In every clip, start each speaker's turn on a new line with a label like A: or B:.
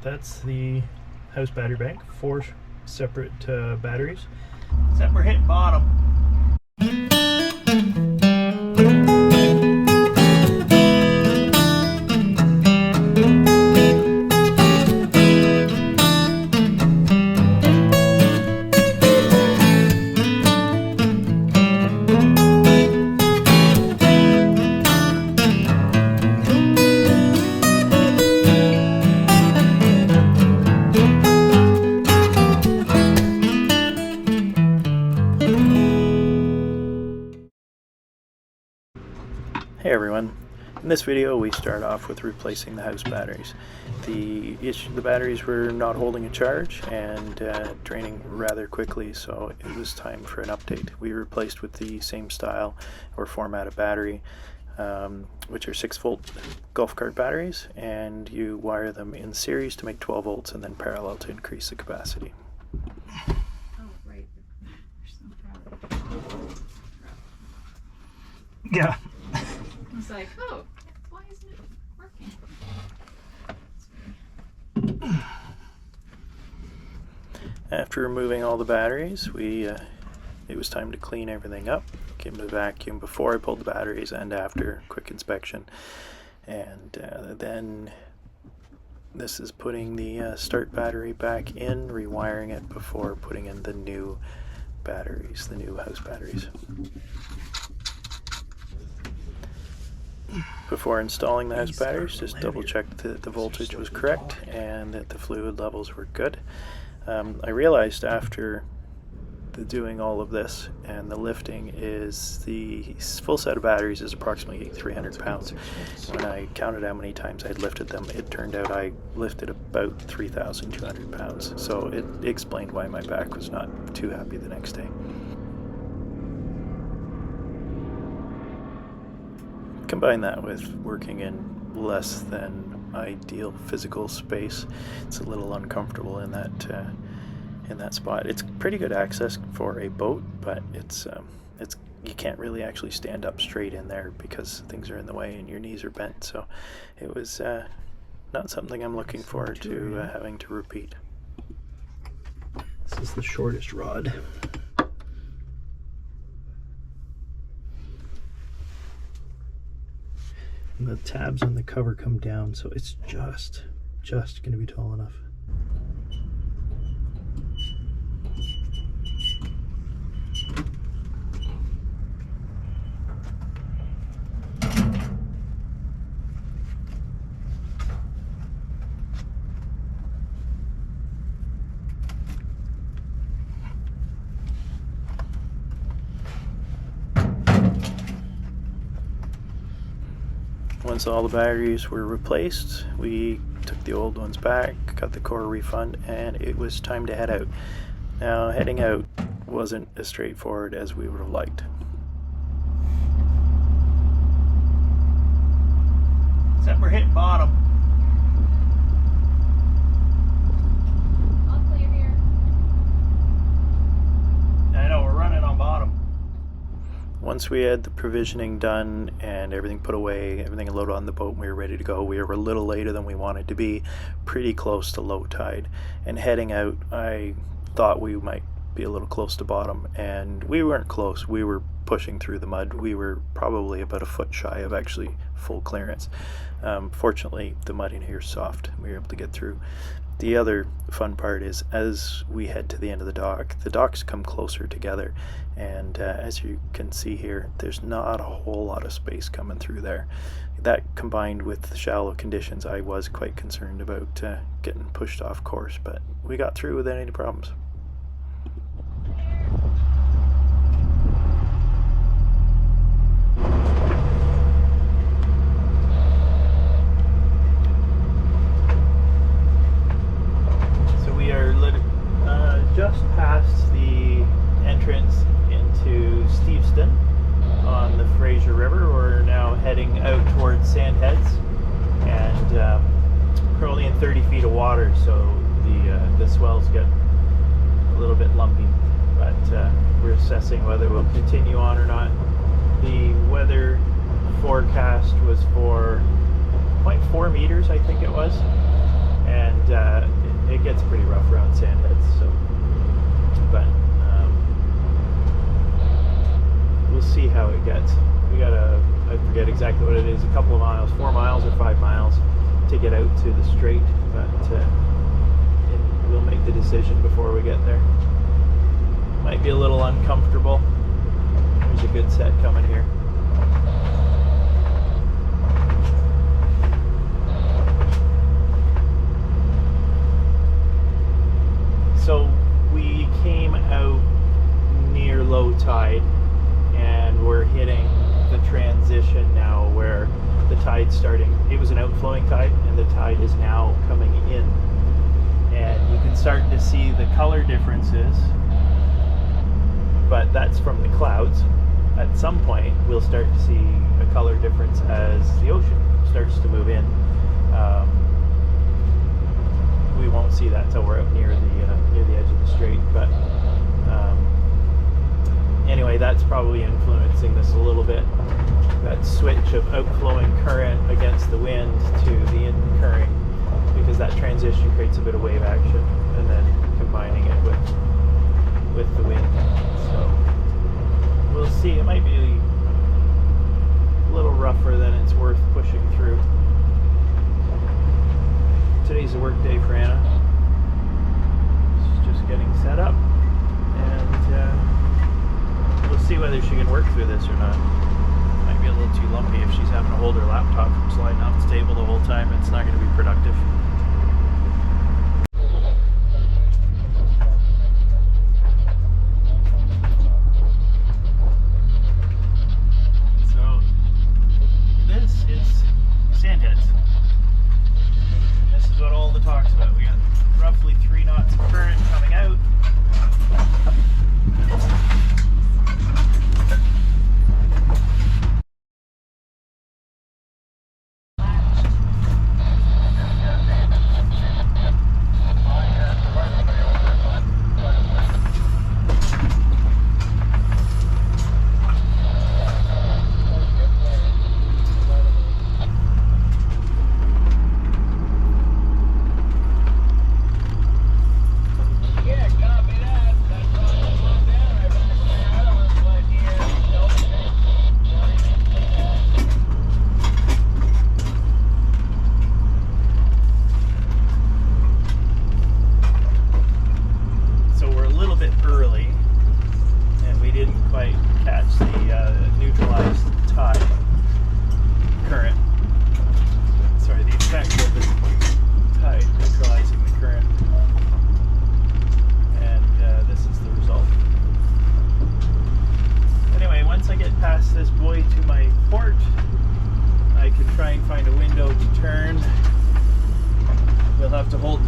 A: that's the house battery bank, 4 separate batteries. Except we're hitting bottom. Hey everyone, in this video we start off with replacing the house batteries. The batteries were not holding a charge and draining rather quickly, so it was time for an update. We replaced with the same style or format of battery, which are 6-volt golf cart batteries, and you wire them in series to make 12 volts and then parallel to increase the capacity.
B: Oh, right.
A: Yeah.
B: I was like, oh, why isn't it working?
A: After removing all the batteries, it was time to clean everything up. Came to the vacuum before I pulled the batteries and after, quick inspection. And then this is putting the start battery back in, rewiring it before putting in the new batteries, the new house batteries. Before installing the house batteries, just double checked that the voltage was correct and that the fluid levels were good. I realized after doing all of this and the lifting is the full set of batteries is approximately 300 pounds. When I counted how many times I'd lifted them, it turned out I lifted about 3,200 pounds. So it explained why my back was not too happy the next day. Combine that with working in less than ideal physical space, it's a little uncomfortable in that spot. It's pretty good access for a boat, but it's you can't really actually stand up straight in there because things are in the way and your knees are bent. So it was not something I'm looking forward to having to repeat. This is the shortest rod. And the tabs on the cover come down, so it's just going to be tall enough. Once all the batteries were replaced, we took the old ones back, got the core refund, and it was time to head out. Now, heading out wasn't as straightforward as we would have liked. Except we're hitting bottom.
B: All clear here.
A: I know, we're running on bottom. Once we had the provisioning done and everything put away, everything loaded on the boat, and we were ready to go, we were a little later than we wanted to be, pretty close to low tide. And heading out, I thought we might be a little close to bottom, and we weren't close. We were pushing through the mud. We were probably about a foot shy of actually full clearance. Fortunately, the mud in here is soft. We were able to get through. The other fun part is as we head to the end of the docks come closer together, and as you can see here, there's not a whole lot of space coming through there. That combined with the shallow conditions, I was quite concerned about getting pushed off course, but we got through without any problems. Just past the entrance into Steveston on the Fraser River. We're now heading out towards Sandheads, and we're only in 30 feet of water, so the swells get a little bit lumpy, but we're assessing whether we'll continue on or not. The weather forecast was for 0.4 meters, I think it was, and to get out to the strait, but we'll make the decision before we get there. Might be a little uncomfortable. There's a good set coming here. So we came out near low tide, and we're hitting the transition now where the tide's starting. It was an outflowing tide, and the tide is now coming in. And you can start to see the color differences, but that's from the clouds. At some point, we'll start to see a color difference as the ocean starts to move in. We won't see that till we're out near the edge of the strait, but anyway, that's probably influencing this a little bit. That switch of outflowing current against the wind to the incurring, because that transition creates a bit of wave action, and then combining it with the wind. So we'll see. It might be a little rougher than it's worth pushing through. Today's a work day for Anna. She's just getting set up, and we'll see whether she can work through this or not. Might be a little too lumpy if she's having to hold her laptop from sliding off the table the whole time. It's not going to be productive. So this is sandheads. This is what all the talk's about. We got roughly 3 knots of current coming out.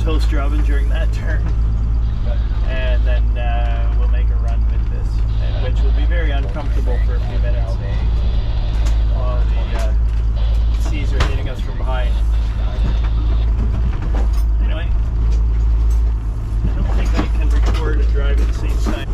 A: Toaster oven during that turn, and then we'll make a run with this, which will be very uncomfortable for a few minutes while the seas are hitting us from behind. Anyway, I don't think I can record and drive at the same time.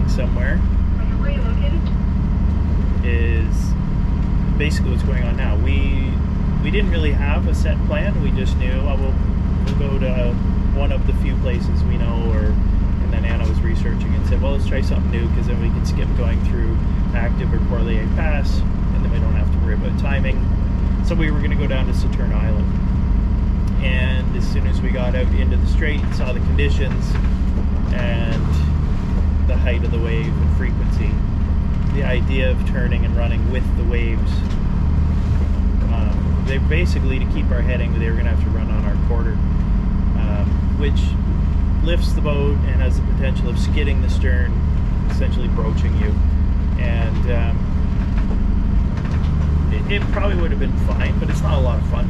A: Somewhere is basically what's going on now. We didn't really have a set plan. We just knew we'll go to one of the few places we know, and then Anna was researching and said, well, let's try something new, because then we can skip going through Active or Corlier Pass, and then we don't have to worry about timing. So we were going to go down to Saturn Island, and as soon as we got out into the strait, saw the conditions, and height of the wave and frequency. The idea of turning and running with the waves, they basically, to keep our heading, they were going to have to run on our quarter, which lifts the boat and has the potential of skidding the stern, essentially broaching you. And it probably would have been fine, but it's not a lot of fun.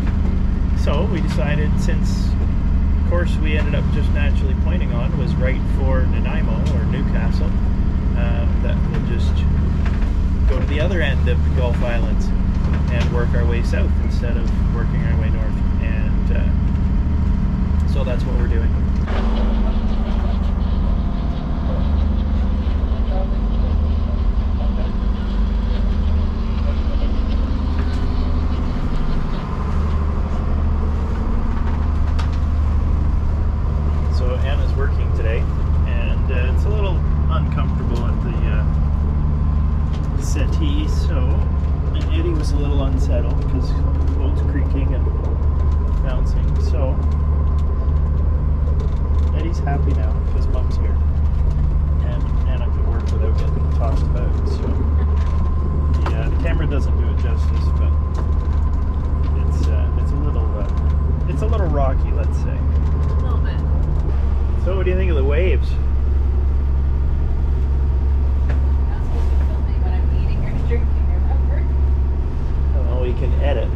A: So we decided, since the course we ended up just naturally pointing on was right for Nanaimo or Newcastle, that we'll just go to the other end of the Gulf Islands and work our way south instead of working our way north. And so that's what we're doing. So Anna's working today, and it's a little uncomfortable at the settee, and Eddie was a little unsettled because the boat's creaking and bouncing. So Eddie's happy now because Mom's here, and Anna can work without getting tossed about. So yeah, the camera doesn't do it justice, but it's a little rocky, let's say.
B: A little bit.
A: So what do you think of the waves?
B: You're not supposed to film me when I'm eating or drinking, remember?
A: Oh, we can edit.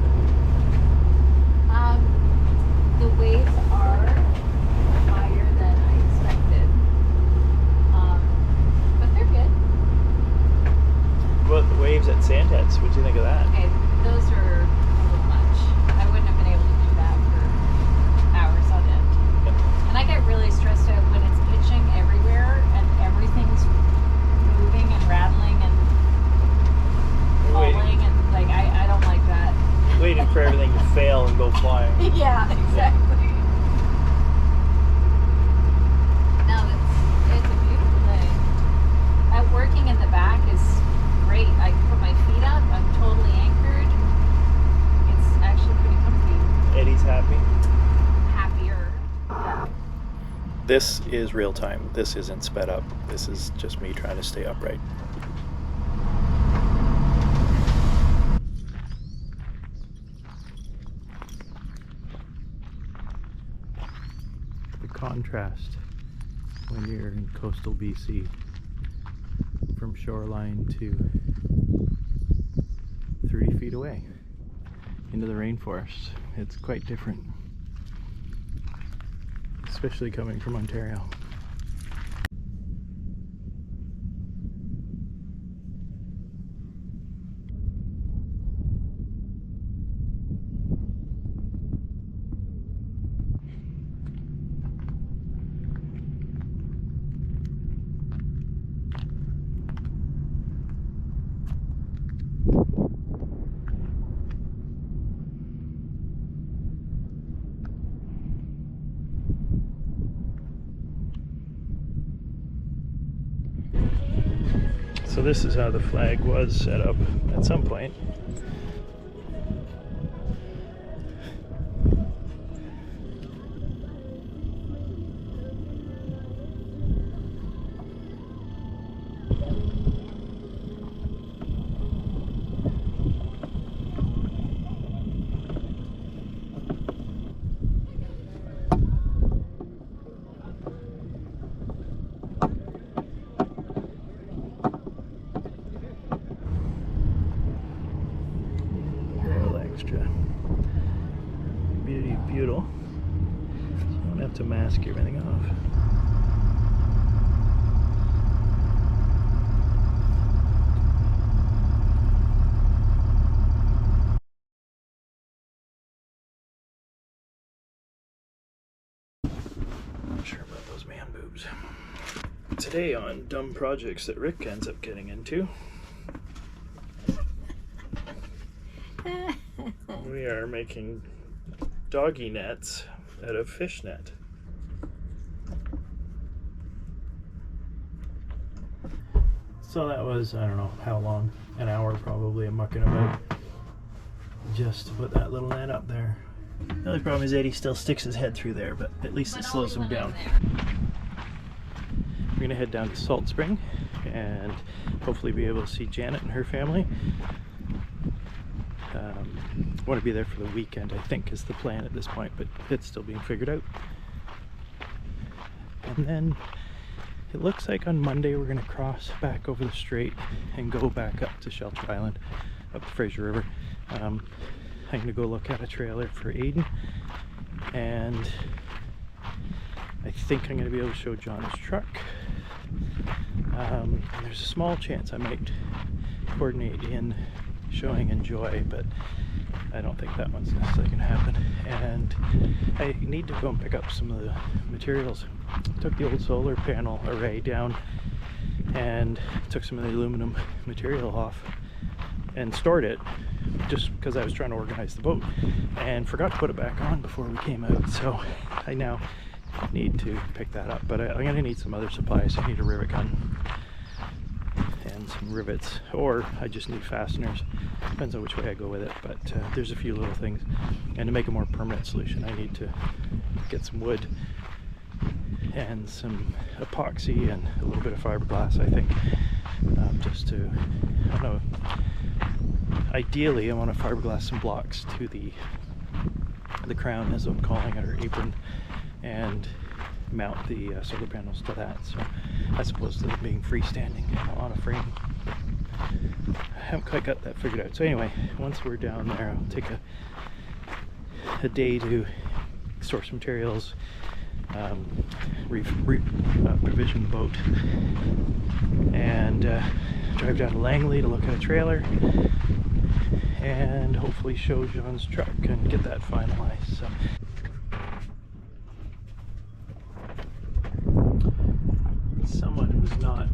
B: The waves are higher than I expected. But they're good.
A: What about the waves at Sandheads? What do you think of that?
B: Okay, those are a little much. I wouldn't have been able to do that for hours on end. And I get really stressed out when it's pitching everywhere and everything's moving and rattling and falling, and like I don't like that.
A: Waiting for everything to fail and go flying.
B: Yeah, exactly. No, it's a beautiful day. Working in the back is great. I can put my feet up. I'm totally anchored. It's actually pretty comfy.
A: Eddie's happy.
B: Happier. Yeah.
A: This is real time. This isn't sped up. This is just me trying to stay upright. The contrast when you're in coastal BC, from shoreline to 30 feet away into the rainforest. It's quite different, especially coming from Ontario. So this is how the flag was set up at some point. Extra beauty beautiful. You don't have to mask everything off. Not sure about those man boobs. Today on dumb projects that Rick ends up getting into, we are making doggy nets out of fish net. So that was, I don't know how long, an hour probably, of mucking about just to put that little net up there. The only problem is Eddie still sticks his head through there, but at least it slows him down. we're gonna head down to Salt Spring and hopefully be able to see Janet and her family. Want to be there for the weekend, I think, is the plan at this point, but it's still being figured out. And then it looks like on Monday we're going to cross back over the strait and go back up to Shelter Island, up the Fraser River. I'm going to go look at a trailer for Aiden, and I think I'm going to be able to show John's truck. And there's a small chance I might coordinate in showing Enjoy, but I don't think that one's necessarily going to happen. And I need to go and pick up some of the materials. Took the old solar panel array down and took some of the aluminum material off and stored it just because I was trying to organize the boat and forgot to put it back on before we came out. So I now need to pick that up, but I'm going to need some other supplies. I need a rivet gun and some rivets, or I just need fasteners. Depends on which way I go with it, but there's a few little things. And to make a more permanent solution, I need to get some wood and some epoxy and a little bit of fiberglass, I think, just to, I don't know, ideally I want to fiberglass some blocks to the crown, as I'm calling it, or apron, and mount the solar panels to that, so as opposed to them being freestanding on a frame. I haven't quite got that figured out. So anyway, once we're down there, I'll take a day to source materials, provision the boat, and drive down to Langley to look at a trailer, and hopefully show John's truck and get that finalized. So someone who's not